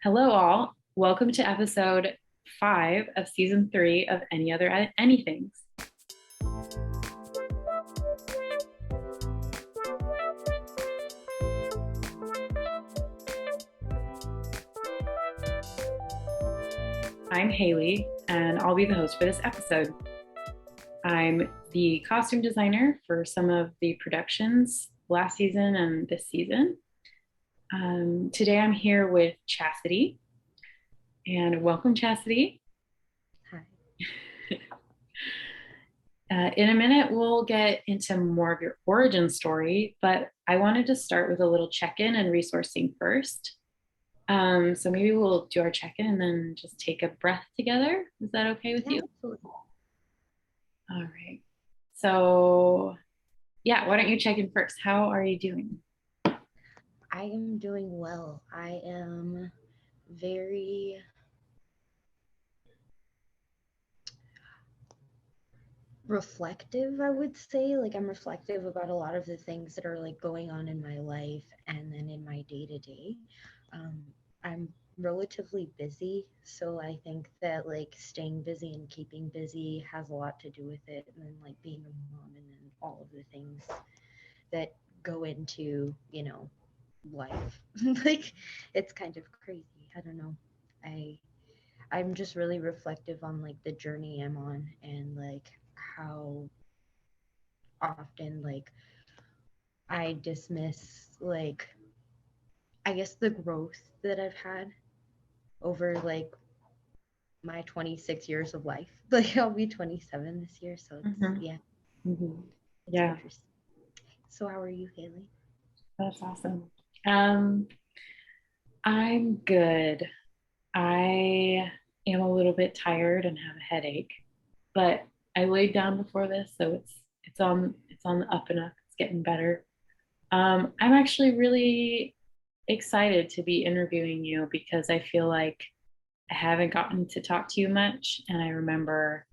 Hello, all. Welcome to episode 5 of season 3 of Any Other Anythings. I'm Haley, and I'll be the host for this episode. I'm the costume designer for some of the productions last season and this season. Today I'm here with Chasity, and welcome, Chasity. Hi. In a minute, we'll get into more of your origin story, but I wanted to start with a little check-in and resourcing first. So maybe we'll do our check-in and then just take a breath together. Is that okay with you? Absolutely. All right. So yeah, why don't you check in first? How are you doing? I am doing well. I am very reflective, I would say. Like, I'm reflective about a lot of the things that are like going on in my life and then in my day to day. I'm relatively busy, so I think that like staying busy and keeping busy has a lot to do with it. And then like being a mom and then all of the things that go into, life. Like, it's kind of crazy. I don't know. I I'm just really reflective on like the journey I'm on and like how often like I dismiss like I guess the growth that I've had over like my 26 years of life. Like, I'll be 27 this year, so Mm-hmm. yeah, Mm-hmm. it's Yeah, interesting. So how are you, Haley? that's awesome. Um, I'm good. I am a little bit tired and have a headache, but I laid down before this, so it's on the up and up. It's getting better. I'm actually really excited to be interviewing you because I feel like I haven't gotten to talk to you much, and I remember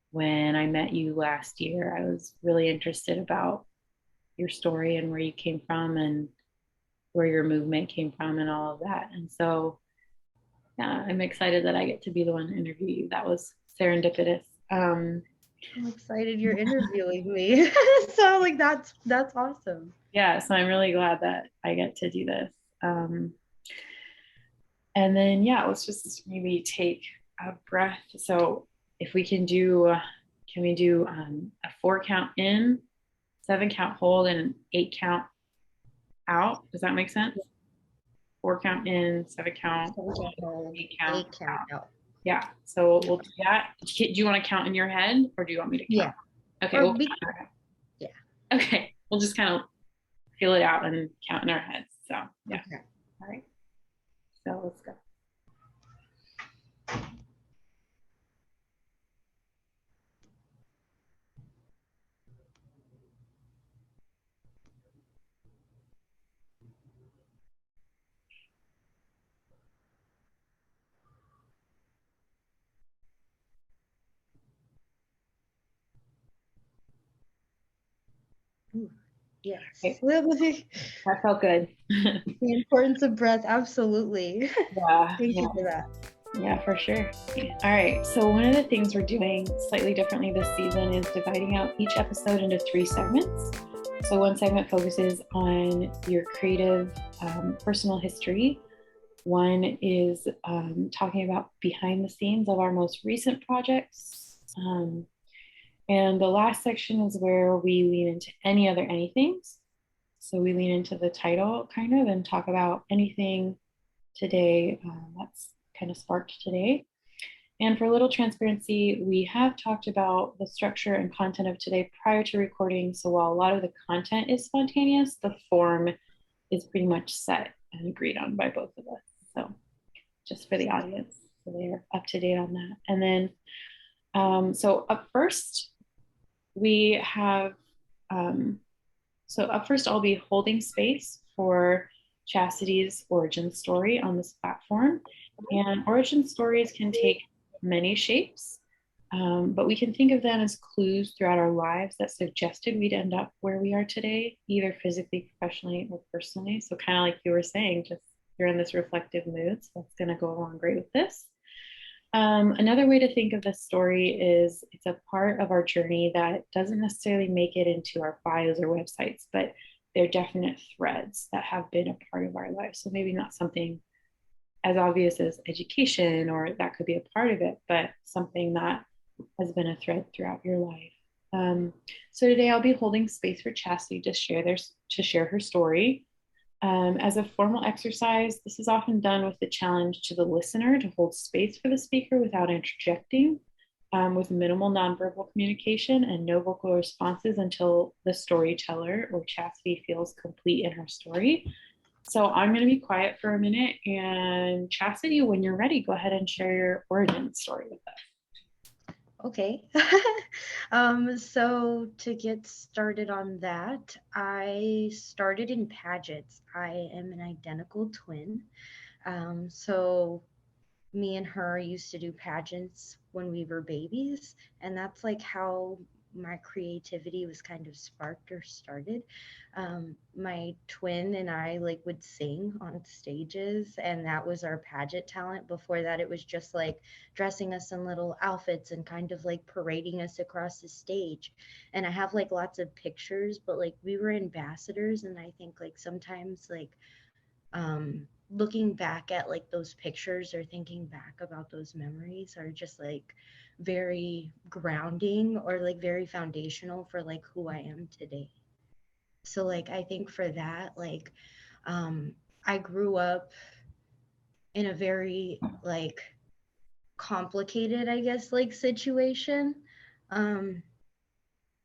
when I met you last year, I was really interested about your story and where you came from and where your movement came from and all of that. And so yeah, I'm excited that I get to be the one to interview you. That was serendipitous. I'm excited you're interviewing me. So like that's awesome. Yeah, so I'm really glad that I get to do this. Um, and then, yeah, let's just maybe take a breath. So if we can we do a 4 count in, 7 count hold, and an 8 count out? Does that make sense? 4 count in, 7 count So we can hold, hold 8 count 8 count out. out. Yeah, so Yeah. we'll do that. Do you want to count in your head or do you want me to count? Yeah. Okay, Or we'll we count in our head. Yeah. Okay, we'll just kind of feel it out and count in our heads. So, yeah. Okay. All right. So let's go. Ooh, yes. Okay, The that felt good. importance of breath, absolutely. Yeah, Thank yeah, you for that. yeah, for sure. All right. So one of the things we're doing slightly differently this season is dividing out each episode into 3 segments. So one segment focuses on your creative personal history. One is talking about behind the scenes of our most recent projects. And the last section is where we lean into any other anythings. So we lean into the title kind of and talk about anything today that's kind of sparked today. And for a little transparency, we have talked about the structure and content of today prior to recording. So while a lot of the content is spontaneous, the form is pretty much set and agreed on by both of us. So just for the audience, so they're up to date on that. And then, so up first, we have, up first, I'll be holding space for Chastity's origin story on this platform. And origin stories can take many shapes, but we can think of them as clues throughout our lives that suggested we'd end up where we are today, either physically, professionally, or personally. So, kind of like you were saying, just you're in this reflective mood, so that's going to go along great with this. Another way to think of this story is it's a part of our journey that doesn't necessarily make it into our bios or websites, but they're definite threads that have been a part of our life. So maybe not something as obvious as education, or that could be a part of it, but something that has been a thread throughout your life. So today I'll be holding space for Chastity to share her story. As a formal exercise, this is often done with the challenge to the listener to hold space for the speaker without interjecting, with minimal nonverbal communication and no vocal responses until the storyteller or Chastity feels complete in her story. So I'm going to be quiet for a minute, and Chastity, when you're ready, go ahead and share your origin story with us. Okay. So to get started on that, I started in pageants. I am an identical twin. So me and her used to do pageants when we were babies, and that's like how my creativity was kind of sparked or started. My twin and I like would sing on stages, and that was our pageant talent. Before that, it was just like dressing us in little outfits and kind of like parading us across the stage. And I have like lots of pictures, but like we were ambassadors, and I think like sometimes like looking back at like those pictures or thinking back about those memories are just like very grounding or like very foundational for like who I am today. So like I think for that, like um I grew up in a very like complicated, I guess, like situation. Um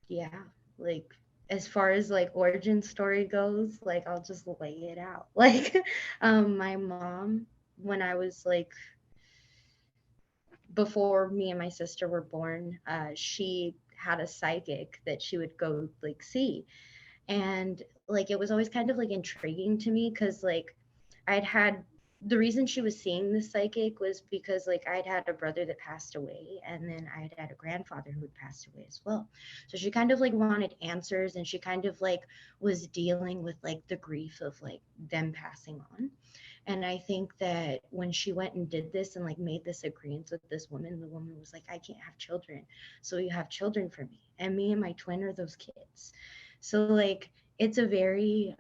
yeah, like as far as like origin story goes, like I'll just lay it out. Like my mom, when I was like before me and my sister were born, she had a psychic that she would go like see. And like it was always kind of like intriguing to me because like I'd had the reason she was seeing the psychic was because like I'd had a brother that passed away, and then I'd had a grandfather who had passed away as well. So she kind of like wanted answers, and she kind of like was dealing with like the grief of like them passing on. And I think that when she went and did this and like made this agreement with this woman, the woman was like, I can't have children, so you have children for me, and me and my twin are those kids. So like it's a very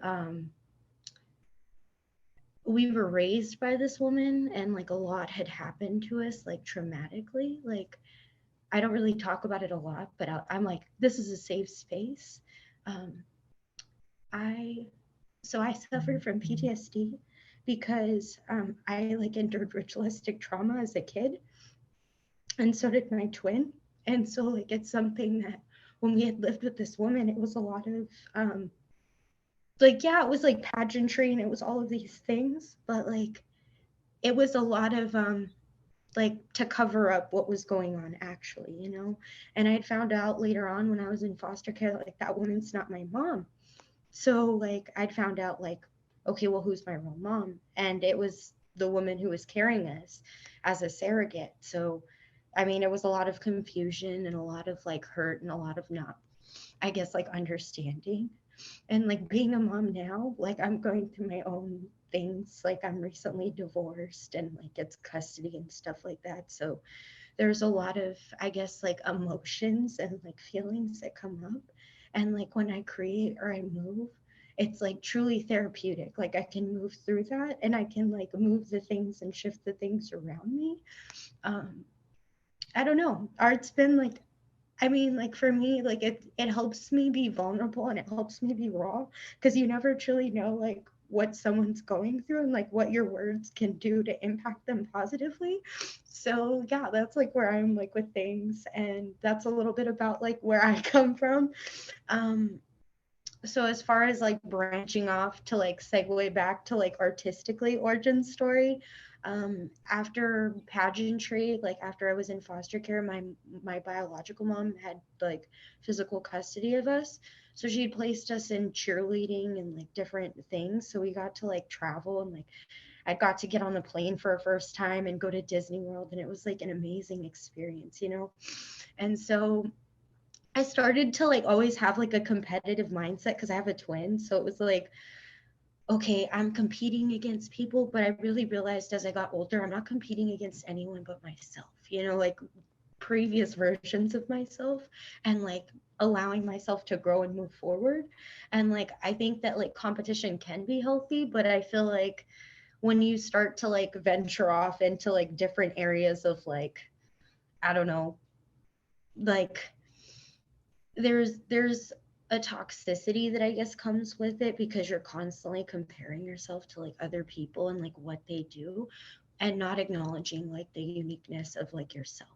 we were raised by this woman, and like a lot had happened to us like traumatically. Like I don't really talk about it a lot, but I'm like, this is a safe space. um I so I suffered from PTSD because I like endured ritualistic trauma as a kid, and so did my twin. And so like it's something that when we had lived with this woman, it was a lot of like yeah, it was like pageantry and it was all of these things, but like it was a lot of like to cover up what was going on actually, you know. And I found out later on when I was in foster care that, like that woman's not my mom. So like I'd found out like, okay, well, who's my real mom? And it was the woman who was carrying us as a surrogate. So I mean, it was a lot of confusion and a lot of like hurt and a lot of not, I guess, like understanding. And like being a mom now, like I'm going through my own things. Like I'm recently divorced and like it's custody and stuff like that. So there's a lot of, I guess, like emotions and like feelings that come up. And like when I create or I move, it's like truly therapeutic. Like I can move through that and I can like move the things and shift the things around me. Um, I don't know. Art's been like, I mean, like for me, like it helps me be vulnerable and it helps me be raw because you never truly know like what someone's going through and like what your words can do to impact them positively. So yeah, that's like where I'm like with things, and that's a little bit about like where I come from. Um, so as far as like branching off to like segue back to like artistically origin story, after pageantry, like after I was in foster care, my biological mom had like physical custody of us, so she placed us in cheerleading and like different things, so we got to like travel, and like I got to get on the plane for a first time and go to Disney World, and it was like an amazing experience, you know. And so I started to like always have like a competitive mindset because I have a twin. So it was like okay, I'm competing against people, but I really realized as I got older, I'm not competing against anyone but myself, you know, like previous versions of myself, and like allowing myself to grow and move forward. And like, I think that like competition can be healthy, but I feel like when you start to like venture off into like different areas of like, I don't know, like there's a toxicity that I guess comes with it, because you're constantly comparing yourself to like other people and like what they do, and not acknowledging like the uniqueness of like yourself.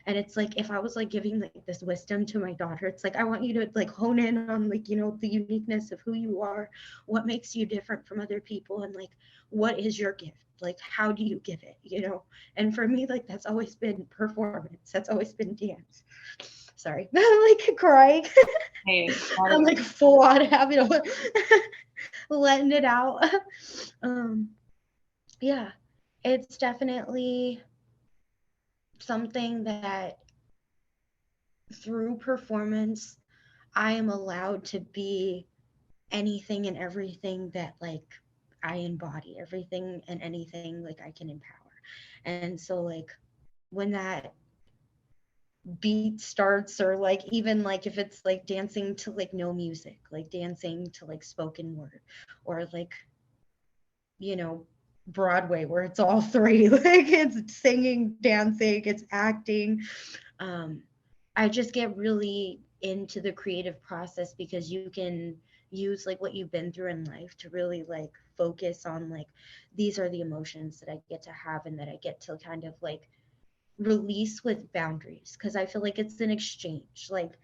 And it's like, if I was like giving like this wisdom to my daughter, it's like, I want you to like hone in on like, you know, the uniqueness of who you are, what makes you different from other people, and like what is your gift, like how do you give it, you know. And for me, like that's always been performance, that's always been dance. Sorry, I'm like crying. Hey, I'm like full on having a letting it out. um yeah, it's definitely something that through performance I am allowed to be anything and everything that like I embody, everything and anything like I can empower. And so like when that beat starts, or like even like if it's like dancing to like no music, like dancing to like spoken word, or like, you know, Broadway where it's all three, like it's singing, dancing, it's acting. um I just get really into the creative process, because you can use like what you've been through in life to really like focus on like, these are the emotions that I get to have and that I get to kind of like release with boundaries, because I feel like it's an exchange. Like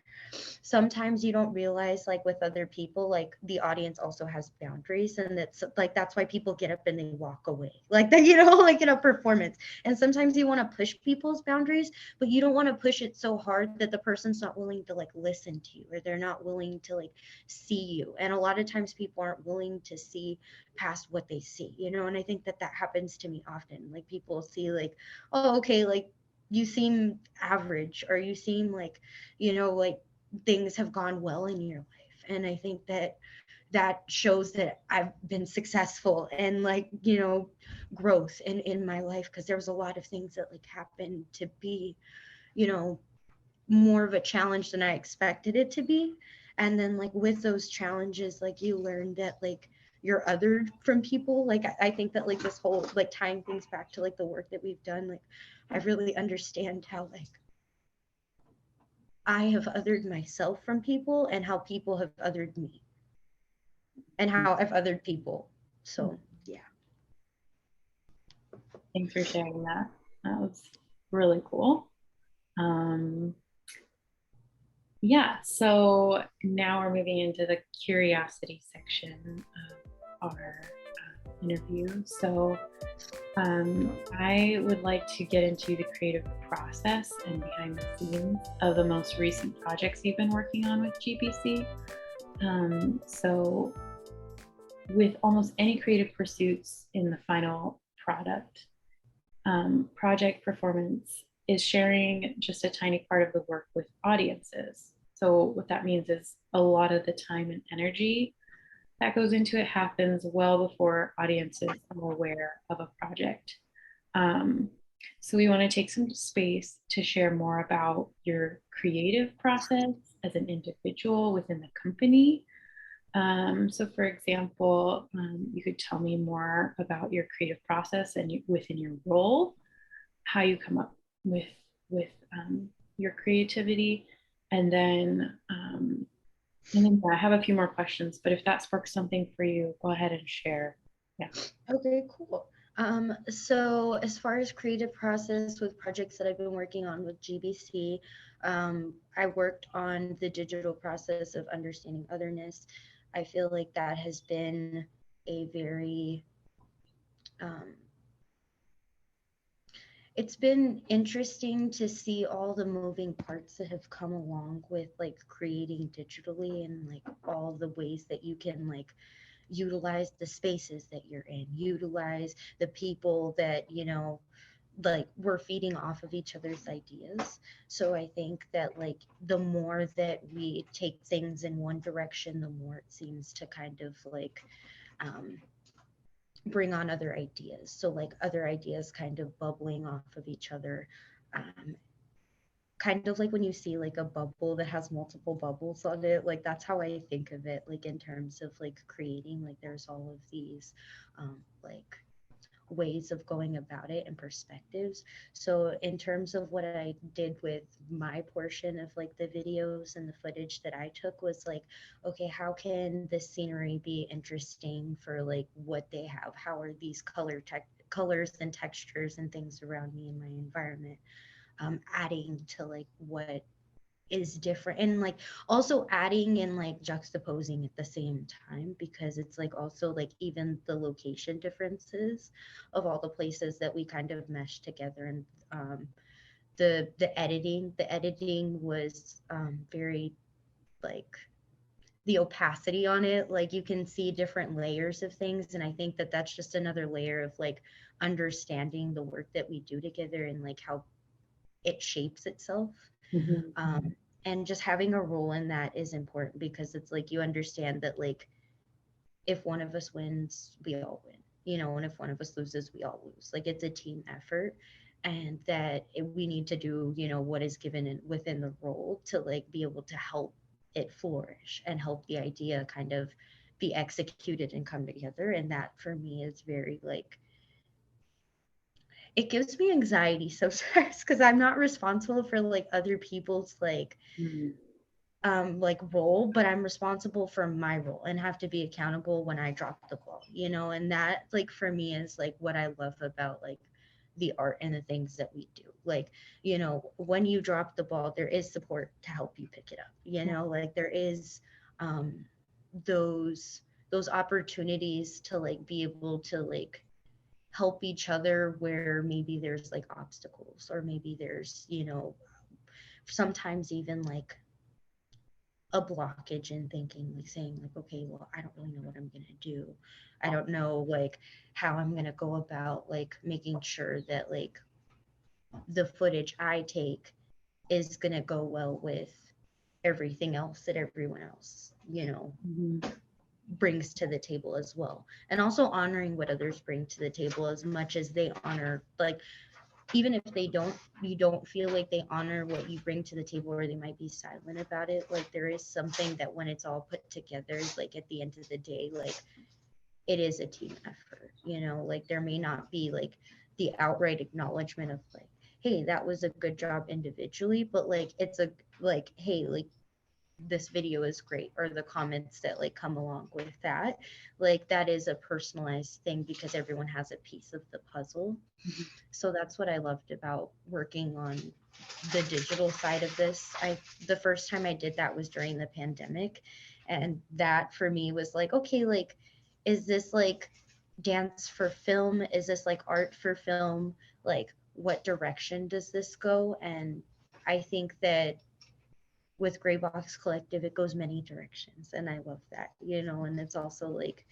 sometimes you don't realize like with other people, like the audience also has boundaries, and it's like that's why people get up and they walk away like that, you know, like in a performance. And sometimes you want to push people's boundaries, but you don't want to push it so hard that the person's not willing to like listen to you, or they're not willing to like see you. And a lot of times people aren't willing to see past what they see, you know. And I think that that happens to me often. Like people see like, oh okay, like you seem average, or you seem like, you know, like things have gone well in your life. And I think that that shows that I've been successful and like, you know, growth in my life, because there was a lot of things that like happened to be, you know, more of a challenge than I expected it to be. And then like with those challenges, like you learn that like you're othered from people. Like I think that like this whole like tying things back to like the work that we've done, like I really understand how like I have othered myself from people, and how people have othered me, and how I've othered people. So yeah. thanks for sharing that. That was really cool. Um, yeah, so now we're moving into the curiosity section of our interview. So I would like to get into the creative process and behind the scenes of the most recent projects you've been working on with GPC. So with almost any creative pursuits in the final product, project performance is sharing just a tiny part of the work with audiences. So what that means is a lot of the time and energy that goes into it happens well before audiences are aware of a project. Um, so we want to take some space to share more about your creative process as an individual within the company. So for example, you could tell me more about your creative process and within your role, how you come up with with your creativity, and then I have a few more questions, but if that sparks something for you, go ahead and share. Yeah. Okay, cool. So as far as creative process with projects that I've been working on with GBC, I worked on the digital process of understanding otherness. I feel like that has been a very um, it's been interesting to see all the moving parts that have come along with like creating digitally, and like all the ways that you can like utilize the spaces that you're in, utilize the people that, you know, like we're feeding off of each other's ideas. So I think that like the more that we take things in one direction, the more it seems to kind of like um, bring on other ideas. So like other ideas kind of bubbling off of each other. Um, Kind of like when you see like a bubble that has multiple bubbles on it, like that's how I think of it, like in terms of like creating, like there's all of these like ways of going about it and perspectives. So in terms of what I did with my portion of like the videos and the footage that I took was like, okay, how can this scenery be interesting for like what they have? How are these colors and textures and things around me in my environment adding to like what is different, and like also adding and like juxtaposing at the same time, because it's like also like even the location differences of all the places that we kind of mesh together. And the editing was very like the opacity on it, like you can see different layers of things, and I think that that's just another layer of like understanding the work that we do together and like how it shapes itself. Mm-hmm. And just having a role in that is important, because it's like you understand that like if one of us wins, we all win, you know, and if one of us loses, we all lose. Like it's a team effort, and that we need to do, you know, what is given within the role to like be able to help it flourish and help the idea kind of be executed and come together. And that for me is very like, it gives me anxiety sometimes because I'm not responsible for like other people's like role, but I'm responsible for my role and have to be accountable when I drop the ball, you know. And that like for me is like what I love about like the art and the things that we do. Like, you know, when you drop the ball, there is support to help you pick it up, you know, like there is um those opportunities to like be able to like help each other where maybe there's like obstacles, or maybe there's, you know, sometimes even like a blockage in thinking, like saying like, okay, well, I don't really know what I'm going to do. I don't know like how I'm going to go about like making sure that like the footage I take is going to go well with everything else that everyone else, you know, Mm-hmm. brings to the table as well. And also honoring what others bring to the table as much as they honor, like even if they don't, you don't feel like they honor what you bring to the table, or they might be silent about it, like there is something that when it's all put together, like at the end of the day, like it is a team effort, you know, like there may not be like the outright acknowledgement of like, hey, that was a good job individually, but like it's a like, hey, like this video is great, or the comments that like come along with that, like that is a personalized thing because everyone has a piece of the puzzle. So that's what I loved about working on the digital side of this. The first time I did that was during the pandemic, and that for me was like, okay, like is this like dance for film, is this like art for film, like what direction does this go? And I think that with Gray Box Collective, it goes many directions, and I love that, you know. And it's also like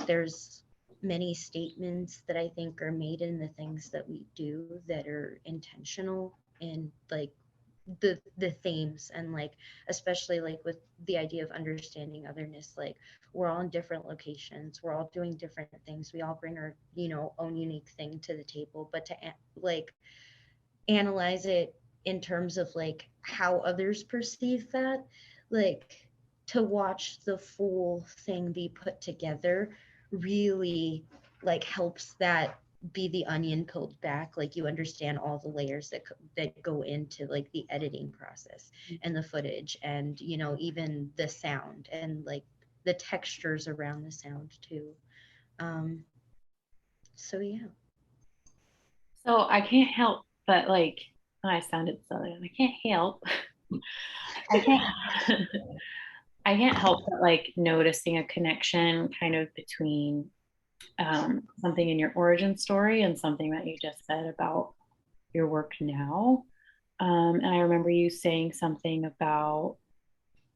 there's many statements that I think are made in the things that we do that are intentional, and like the themes, and like especially like with the idea of understanding otherness, like we're all in different locations, we're all doing different things, we all bring our, you know, own unique thing to the table, but to like analyze it in terms of like how others perceive that, like to watch the full thing be put together really like helps that be the onion peeled back, like you understand all the layers that go into like the editing process and the footage, and you know, even the sound and like the textures around the sound too. um so yeah. So I can't help but like, I sounded silly. I can't help. I can't. I can't help but like noticing a connection kind of between something in your origin story and something that you just said about your work now. And I remember you saying something about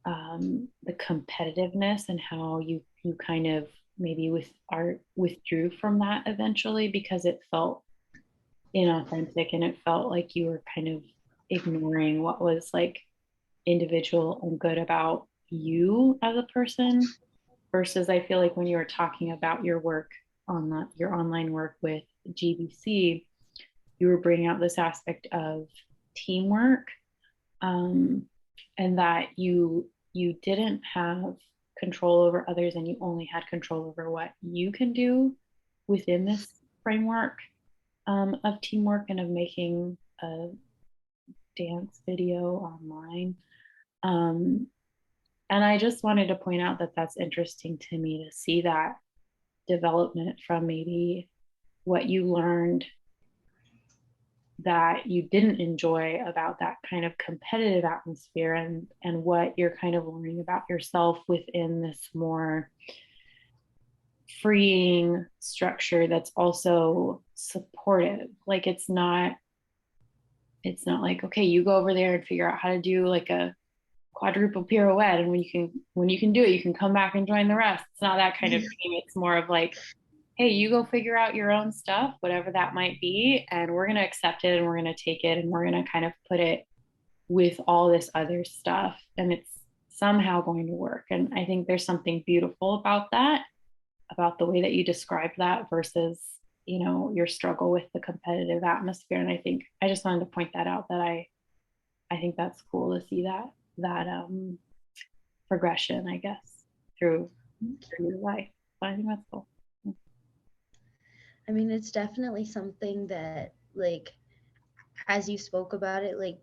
the competitiveness and how you kind of maybe with art withdrew from that eventually because it felt inauthentic and it felt like you were kind of ignoring what was like individual and good about you as a person. versus I feel like when you were talking about your work on your online work with GBC, you were bringing out this aspect of teamwork, um, and that you didn't have control over others and you only had control over what you can do within this framework, of teamwork and of making a dance video online. Um, and I just wanted to point out that that's interesting to me to see that development from maybe what you learned that you didn't enjoy about that kind of competitive atmosphere, and what you're kind of learning about yourself within this more freeing structure that's also supportive. Like it's not like, okay, you go over there and figure out how to do like a quadruple pirouette, and when you can do it, you can come back and join the rest. It's not that kind of thing. It's more of like, hey, you go figure out your own stuff, whatever that might be, and we're going to accept it and we're going to take it and we're going to kind of put it with all this other stuff, and it's somehow going to work. And I think there's something beautiful about that, about the way that you described that versus, your struggle with the competitive atmosphere. And I think I just wanted to point that out, that I think that's cool to see that progression, I guess, through your life. But I think that's cool. I mean, it's definitely something that, like, as you spoke about it, like,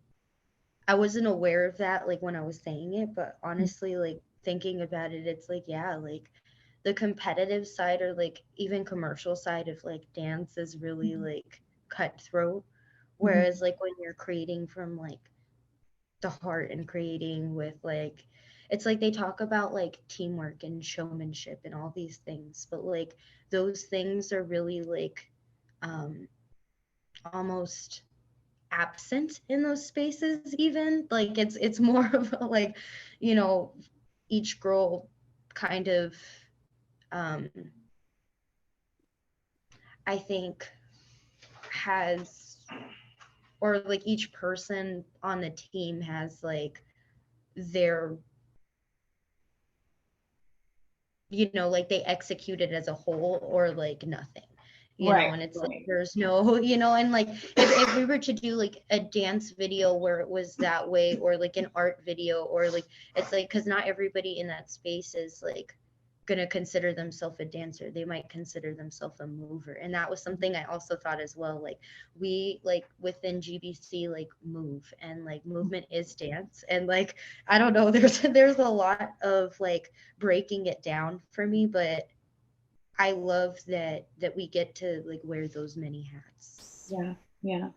I wasn't aware of that, like, when I was saying it, but honestly, like, thinking about it, it's like, yeah, like, the competitive side or, like, even commercial side of, like, dance is really, like, cutthroat. Whereas, like, when you're creating from, like, the heart and creating with, like, it's like they talk about, like, teamwork and showmanship and all these things, but, like, those things are really, like, um, almost absent in those spaces. Even like it's more of a, like, you know each girl kind of, um I think, has, or like each person on the team has, like, their, like, they execute it as a whole or like nothing, Right, and it's like right. there's no, and like if we were to do like a dance video where it was that way, or like an art video, or like, it's like, because not everybody in that space is like gonna consider themselves a dancer. They might consider themselves a mover, and that was something I also thought as well. Like, we, like, within GBC, like, move, and like movement is dance, and like, I don't know, there's a lot of like breaking it down for me, but I love that we get to like wear those many hats, Yeah, yeah,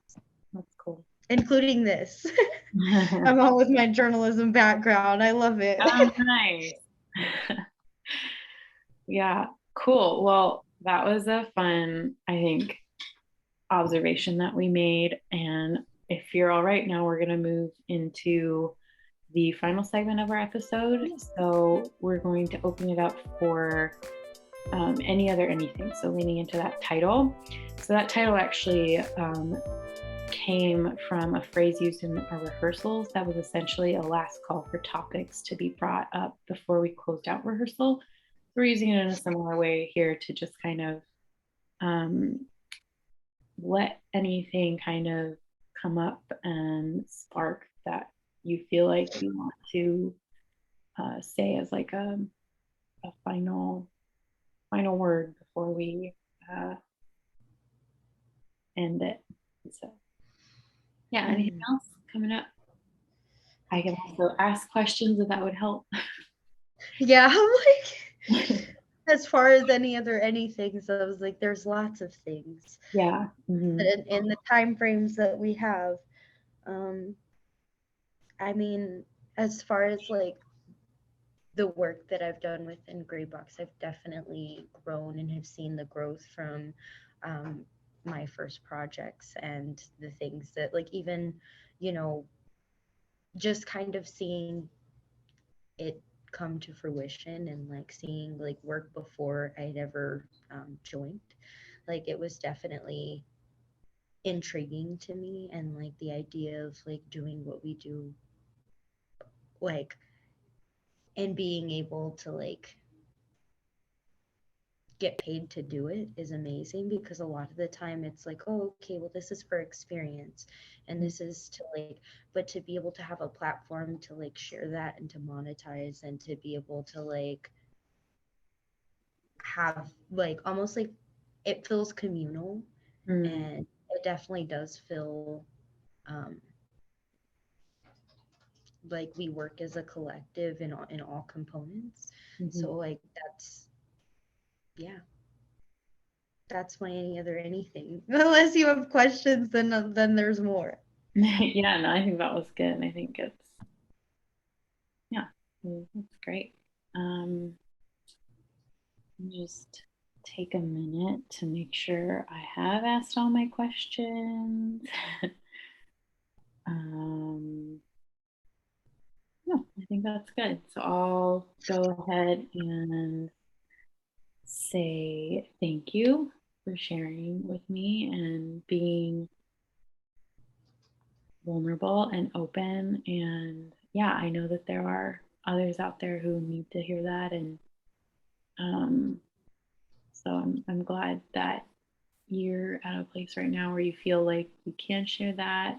that's cool. including this. I'm all with my journalism background. I love it. Oh, nice. Yeah, cool. Well, that was a fun, I think, observation that we made. And if you're all right now, we're going to move into the final segment of our episode. So we're going to open it up for any other anything. So leaning into that title. So that title actually came from a phrase used in our rehearsals that was essentially a last call for topics to be brought up before we closed out rehearsal. We're using it in a similar way here to just kind of let anything kind of come up and spark that you feel like you want to say as like a final word before we uh, end it. So yeah, anything else coming up? I can also ask questions if that would help. Yeah, like, as far as any other anything, so I was like, there's lots of things. Yeah. In the time frames that we have. um I mean, as far as like the work that I've done within Gray Box, I've definitely grown and have seen the growth from, my first projects, and the things that, like, even, you know just kind of seeing it come to fruition, and like seeing like work before I'd ever, joined. Like, it was definitely intriguing to me, and like the idea of like doing what we do, like, and being able to like get paid to do it is amazing, because a lot of the time it's like, oh, okay, well, this is for experience and this is to like, but to be able to have a platform to like share that and to monetize and to be able to like have like almost like it feels communal, Mm. and it definitely does feel um, like we work as a collective in all components. Mhm. So like yeah, that's my any other anything. Unless you have questions, then there's more. Yeah, no, I think that was good. I think it's, yeah, it's great. Um, just take a minute to make sure I have asked all my questions. um, no, I think that's good. So I'll go ahead and say thank you for sharing with me and being vulnerable and open. And yeah, I know that there are others out there who need to hear that. And um, so I'm glad that you're at a place right now where you feel like you can share that,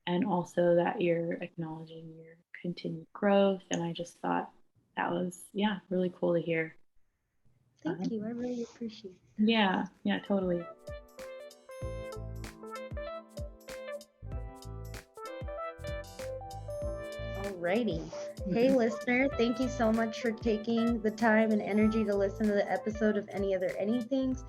and also that you're acknowledging your continued growth. And I just thought that was, yeah, really cool to hear. Thank you. I really appreciate Yeah, yeah, totally. it. Alrighty. Hey, listener, thank you so much for taking the time and energy to listen to the episode of Any Other Anythings.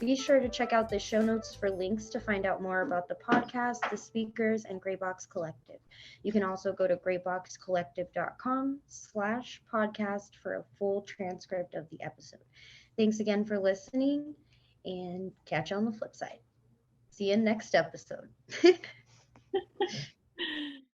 Be sure to check out the show notes for links to find out more about the podcast, the speakers, and Graybox Collective. You can also go to grayboxcollective.com/podcast for a full transcript of the episode. Thanks again for listening, and catch you on the flip side. See you next episode.